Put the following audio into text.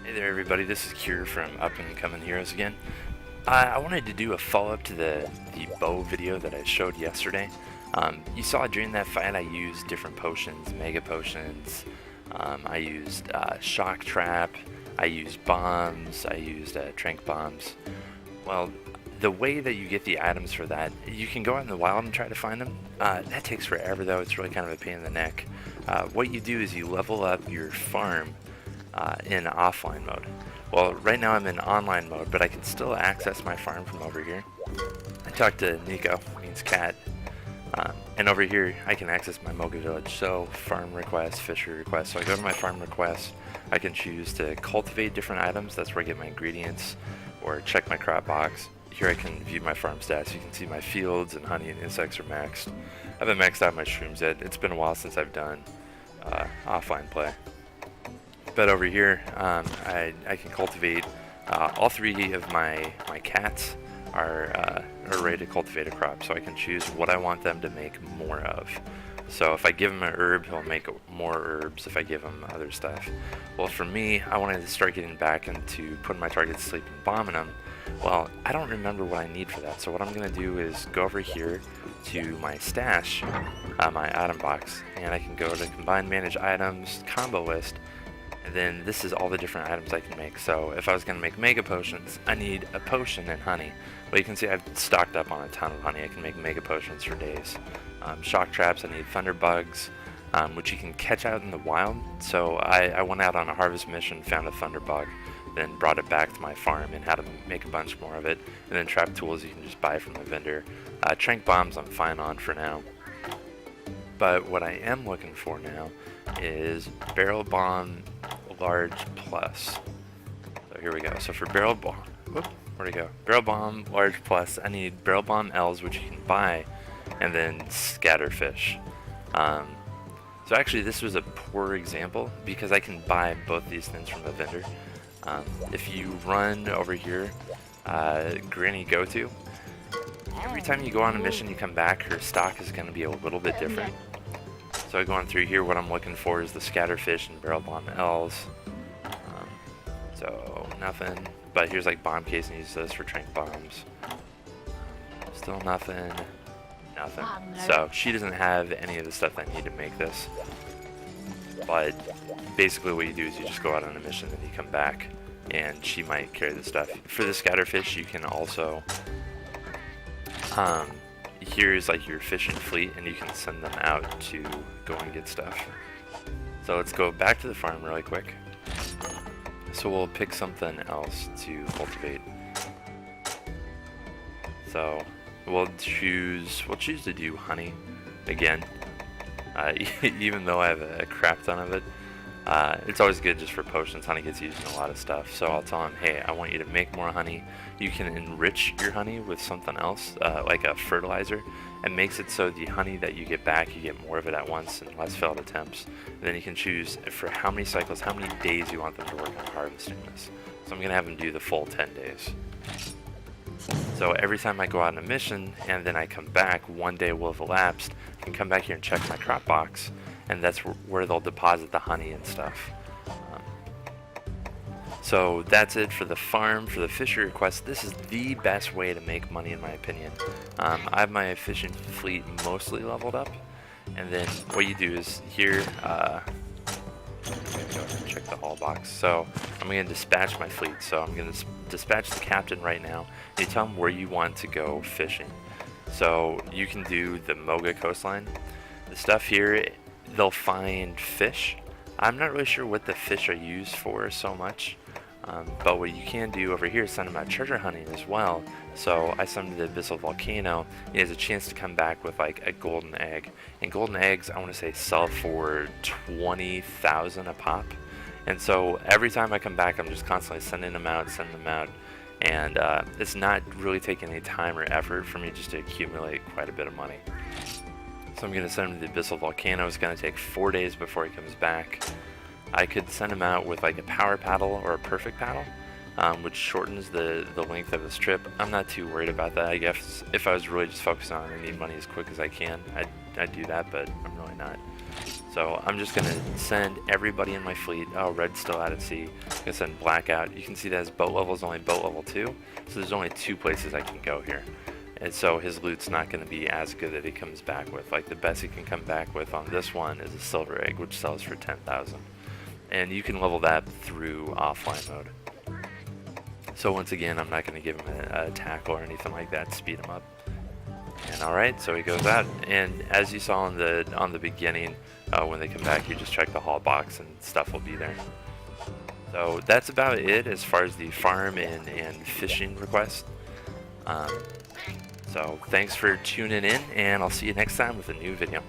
Hey there everybody, this is Cure from Up and Coming Heroes again. I wanted to do a follow-up to the bow video that I showed yesterday. You saw during that fight I used different potions, mega potions, I used shock trap, I used bombs, I used trank bombs. Well, the way that you get the items for that, you can go out in the wild and try to find them. That takes forever though, it's really kind of a pain in the neck. What you do is you level up your farm in offline mode. Well, right now I'm in online mode, but I can still access my farm from over here. I talked to Nico, means cat, and over here I can access my Moga village. So farm requests, fishery requests. So I go to my farm requests. I can choose to cultivate different items. That's where I get my ingredients, or check my crop box. Here I can view my farm stats. You can see my fields and honey and insects are maxed. I haven't maxed out my shrooms yet. It's been a while since I've done offline play. But over here, I can cultivate. All three of my cats are ready to cultivate a crop, so I can choose what I want them to make more of. So if I give him an herb, he'll make more herbs if I give him other stuff. Well, for me, I wanted to start getting back into putting my targets to sleep and bombing them. Well, I don't remember what I need for that, so what I'm going to do is go over here to my stash, my item box, and I can go to Combine Manage Items, Combo List, and then this is all the different items I can make. So if I was going to make mega potions, I need a potion and honey. Well, you can see I've stocked up on a ton of honey. I can make mega potions for days. Shock traps, I need thunder bugs, which you can catch out in the wild. So I went out on a harvest mission, found a thunder bug, then brought it back to my farm and had to make a bunch more of it. And then trap tools you can just buy from the vendor. Trank bombs I'm fine on for now. But what I am looking for now is barrel bomb large plus. So here we go. So for barrel bomb, where'd it go? Barrel bomb large plus, I need barrel bomb L's, which you can buy, and then scatterfish. So actually this was a poor example because I can buy both these things from the vendor. If you run over here, Granny Go-To, every time you go on a mission you come back, her stock is going to be a little bit different. So going through here, what I'm looking for is the scatterfish and barrel bomb L's. So nothing, but here's like bomb case, and use this for trank bombs. Still nothing, nothing. So she doesn't have any of the stuff I need to make this. But basically what you do is you just go out on a mission and you come back, and she might carry the stuff. For the scatterfish, you can also here's like your fishing fleet, and you can send them out to go and get stuff. So let's go back to the farm really quick. So we'll pick something else to cultivate. So we'll choose to do honey again. Even though I have a crap ton of it, it's always good just for potions. Honey gets used in a lot of stuff. So I'll tell him, hey, I want you to make more honey. You can enrich your honey with something else, like a fertilizer, and makes it so the honey that you get back, you get more of it at once and less failed attempts. And then you can choose for how many cycles, how many days you want them to work on harvesting this. So I'm going to have them do the full 10 days. So every time I go out on a mission and then I come back, one day will have elapsed, I can come back here and check my crop box, and that's where they'll deposit the honey and stuff. So that's it for the farm. For the fishery request, this is the best way to make money in my opinion. I have my fishing fleet mostly leveled up, and then what you do is here, I'm gonna go ahead and check the haul box. So I'm going to dispatch my fleet. So I'm going to dispatch the captain right now. And you tell him where you want to go fishing. So you can do the Moga coastline. The stuff here, they'll find fish. I'm not really sure what the fish are used for so much. But what you can do over here is send him out treasure hunting as well. So I send him to the Abyssal Volcano. He has a chance to come back with like a golden egg. And golden eggs, I want to say, sell for 20,000 a pop. And so every time I come back, I'm just constantly sending them out. And it's not really taking any time or effort for me just to accumulate quite a bit of money. So I'm going to send him to the Abyssal Volcano. It's going to take 4 days before he comes back. I could send him out with like a power paddle or a perfect paddle, which shortens the length of his trip. I'm not too worried about that. I guess if I was really just focused on I need money as quick as I can, I'd do that, but I'm really not. So I'm just gonna send everybody in my fleet. Oh, red's still out at sea. I'm gonna send black out. You can see that his boat level is only boat level 2, so there's only 2 places I can go here. And so his loot's not gonna be as good that he comes back with. Like the best he can come back with on this one is a silver egg, which sells for 10,000. And you can level that through offline mode. So once again, I'm not gonna give him a tackle or anything like that to speed him up. And alright, so he goes out, and as you saw on the beginning, when they come back, you just check the haul box and stuff will be there. So that's about it as far as the farm and fishing request. So thanks for tuning in, and I'll see you next time with a new video.